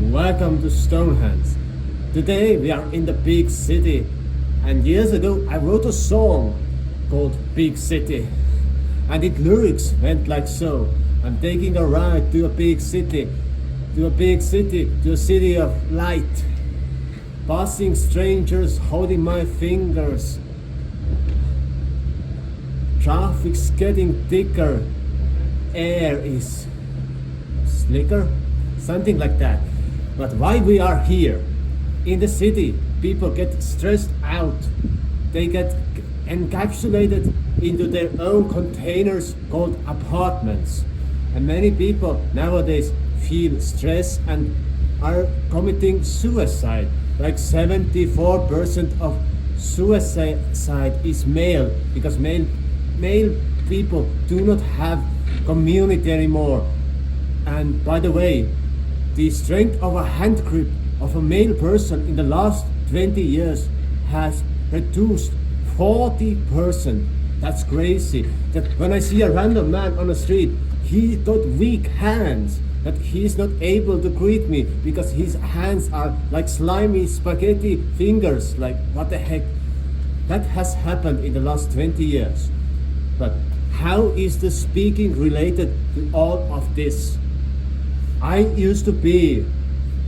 Welcome to Stonehenge. Today we are in the big city, and years ago I wrote a song called Big City, and its lyrics went like so. I'm taking a ride to a big city, to a big city, to a city of light. Passing strangers holding my fingers. Traffic's getting thicker, air is slicker, something like that. But why we are here? In the city, people get stressed out. They get encapsulated into their own containers called apartments. And many people nowadays feel stress and are committing suicide. Like 74% of suicide is male, because male people do not have community anymore. And by the way, the strength of a hand grip of a male person in the last 20 years has reduced 40%. That's crazy. That when I see a random man on the street, he got weak hands, that he's not able to greet me because his hands are like slimy spaghetti fingers. Like, what the heck? That has happened in the last 20 years. But how is the speaking related to all of this? I used to be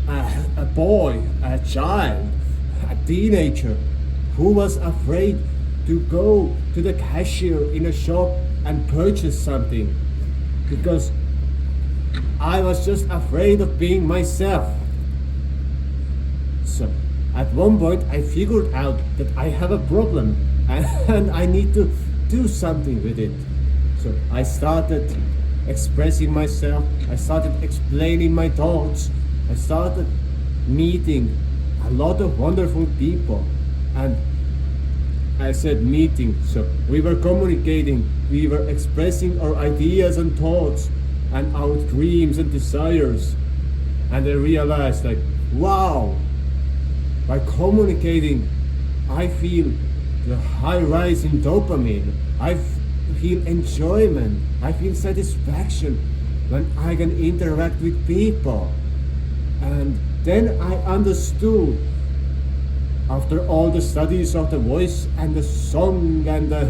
a boy, a child, a teenager who was afraid to go to the cashier in a shop and purchase something because I was just afraid of being myself. So at one point I figured out that I have a problem and I need to do something with it. So I started expressing myself, I started explaining my thoughts, I started meeting a lot of wonderful people. And I said meeting, so we were communicating, we were expressing our ideas and thoughts and our dreams and desires. And I realized, like, wow, by communicating I feel the high rise in dopamine. I feel enjoyment, I feel satisfaction when I can interact with people. And then I understood, after all the studies of the voice and the song and the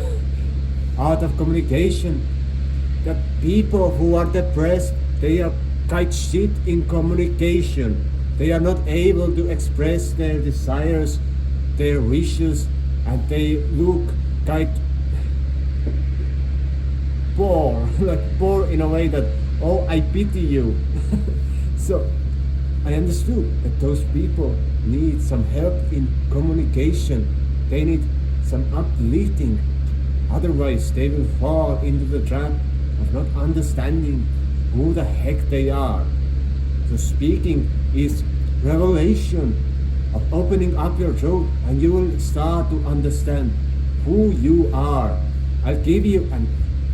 art of communication, that people who are depressed, they are quite shit in communication. They are not able to express their desires, their wishes, and they look quite poor, like poor in a way that, oh, I pity you. So I understood that those people need some help in communication. They need some uplifting. Otherwise, they will fall into the trap of not understanding who the heck they are. So speaking is revelation of opening up your throat, and you will start to understand who you are. I'll give you an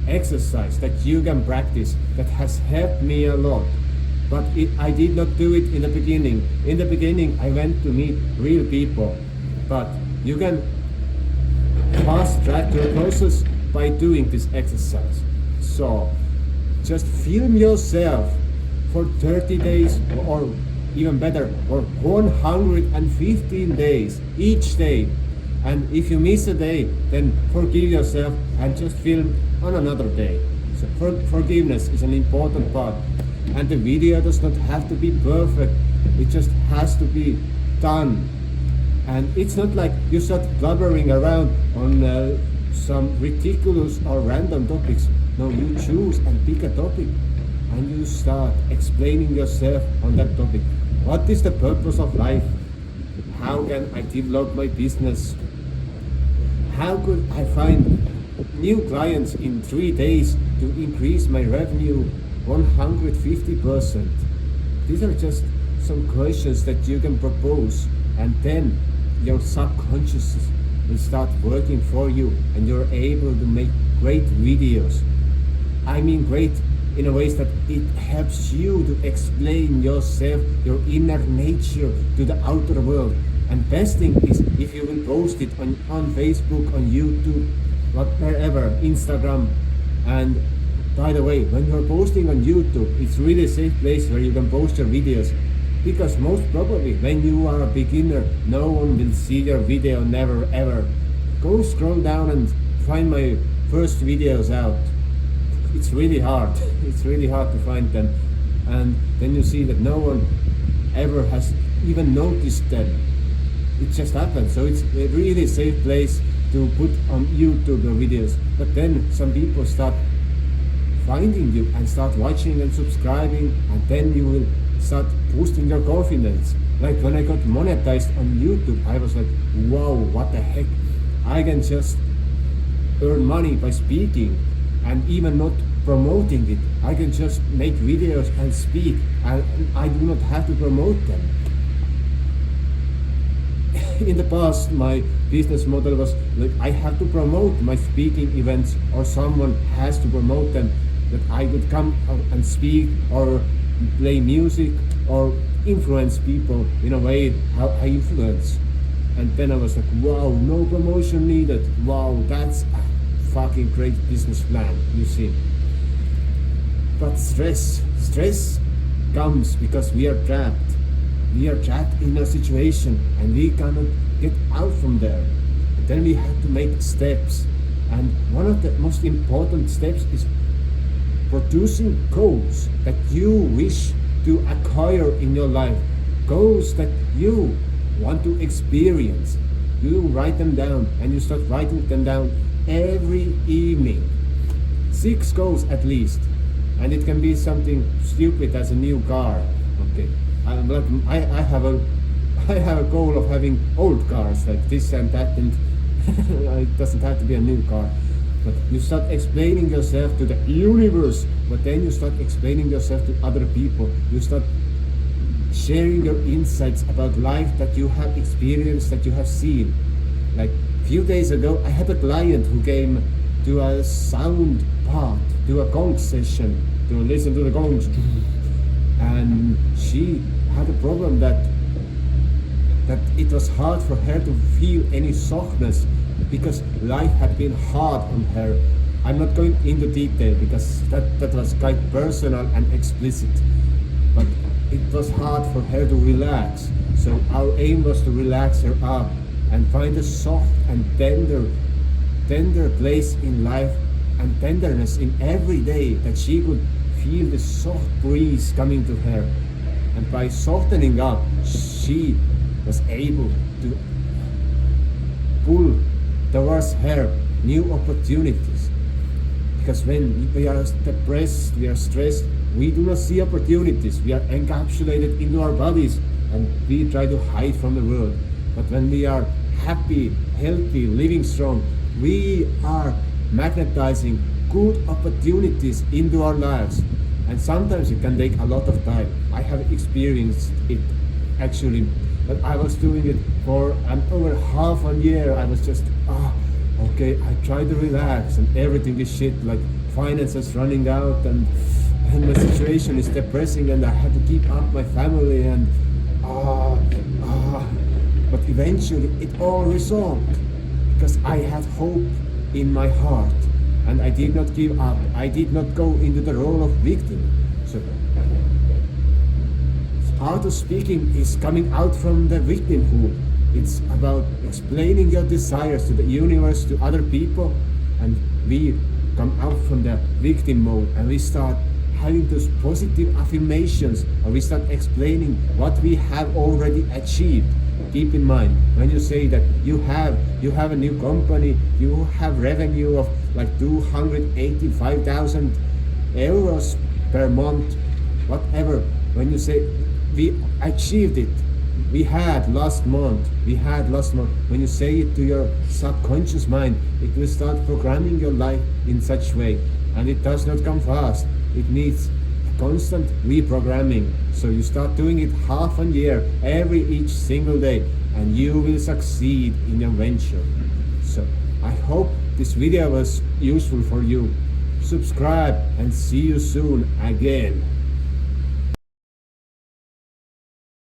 exercise that you can practice that has helped me a lot. But I did not do it in the beginning. In the beginning, I went to meet real people. But you can fast track your process by doing this exercise. So just film yourself for 30 days or even better, or 115 days each day. And if you miss a day, then forgive yourself and just film on another day. So forgiveness is an important part. And the video does not have to be perfect. It just has to be done. And it's not like you start blubbering around on some ridiculous or random topics. No, you choose and pick a topic and you start explaining yourself on that topic. What is the purpose of life? How can I develop my business? How could I find new clients in 3 days to increase my revenue 150%? These are just some questions that you can propose, and then your subconscious will start working for you and you're able to make great videos. I mean great in a way that it helps you to explain yourself, your inner nature to the outer world. And best thing is if you will post it on Facebook, on YouTube, whatever, Instagram. And by the way, when you're posting on YouTube, it's really a safe place where you can post your videos. Because most probably when you are a beginner, no one will see your video, never ever. Go scroll down and find my first videos out. It's really hard. It's really hard to find them. And then you see that no one ever has even noticed them. It just happens. So it's a really safe place to put on YouTube your videos. But then some people start finding you and start watching and subscribing, and then you will start boosting your confidence. Like when I got monetized on YouTube, I was like, wow, what the heck? I can just earn money by speaking and even not promoting it. I can just make videos and speak, and I do not have to promote them. In the past, my business model was like I have to promote my speaking events, or someone has to promote them, that I would come and speak or play music or influence people in a way how I influence. And then I was like, wow, no promotion needed. Wow, that's a fucking great business plan, you see. But stress comes because we are trapped. We are trapped in a situation and we cannot get out from there. And then we have to make steps. And one of the most important steps is producing goals that you wish to acquire in your life. Goals that you want to experience. You write them down, and you start writing them down every evening. 6 goals at least. And it can be something stupid as a new car. Okay. I have a goal of having old cars like this and that, and it doesn't have to be a new car. But you start explaining yourself to the universe, but then you start explaining yourself to other people. You start sharing your insights about life that you have experienced, that you have seen. Like a few days ago, I had a client who came to a sound part, to a gong session, to listen to the gongs. And she had a problem that it was hard for her to feel any softness because life had been hard on her. I'm not going into detail because that was quite personal and explicit, but it was hard for her to relax. So our aim was to relax her up and find a soft and tender place in life and tenderness in every day, that she could feel the soft breeze coming to her. And by softening up, she was able to pull towards her new opportunities. Because when we are depressed, we are stressed, we do not see opportunities. We are encapsulated into our bodies and we try to hide from the world. But when we are happy, healthy, living strong, we are magnetizing good opportunities into our lives. And sometimes it can take a lot of time. I have experienced it actually, but I was doing it for over half a year. I was just, okay, I try to relax and everything is shit, like finances running out and my situation is depressing and I had to keep up my family and but eventually it all resolved because I had hope in my heart. And I did not give up. I did not go into the role of victim. So, art of speaking is coming out from the victimhood. It's about explaining your desires to the universe, to other people, and we come out from the victim mode and we start having those positive affirmations, or we start explaining what we have already achieved. Keep in mind, when you say that you have a new company, you have revenue of like 285,000 euros per month, whatever. When you say we achieved it, we had last month. When you say it to your subconscious mind, it will start programming your life in such way, and it does not come fast. It needs constant reprogramming. So you start doing it half a year, each single day, and you will succeed in your venture. So I hope this video was useful for you. Subscribe and see you soon again.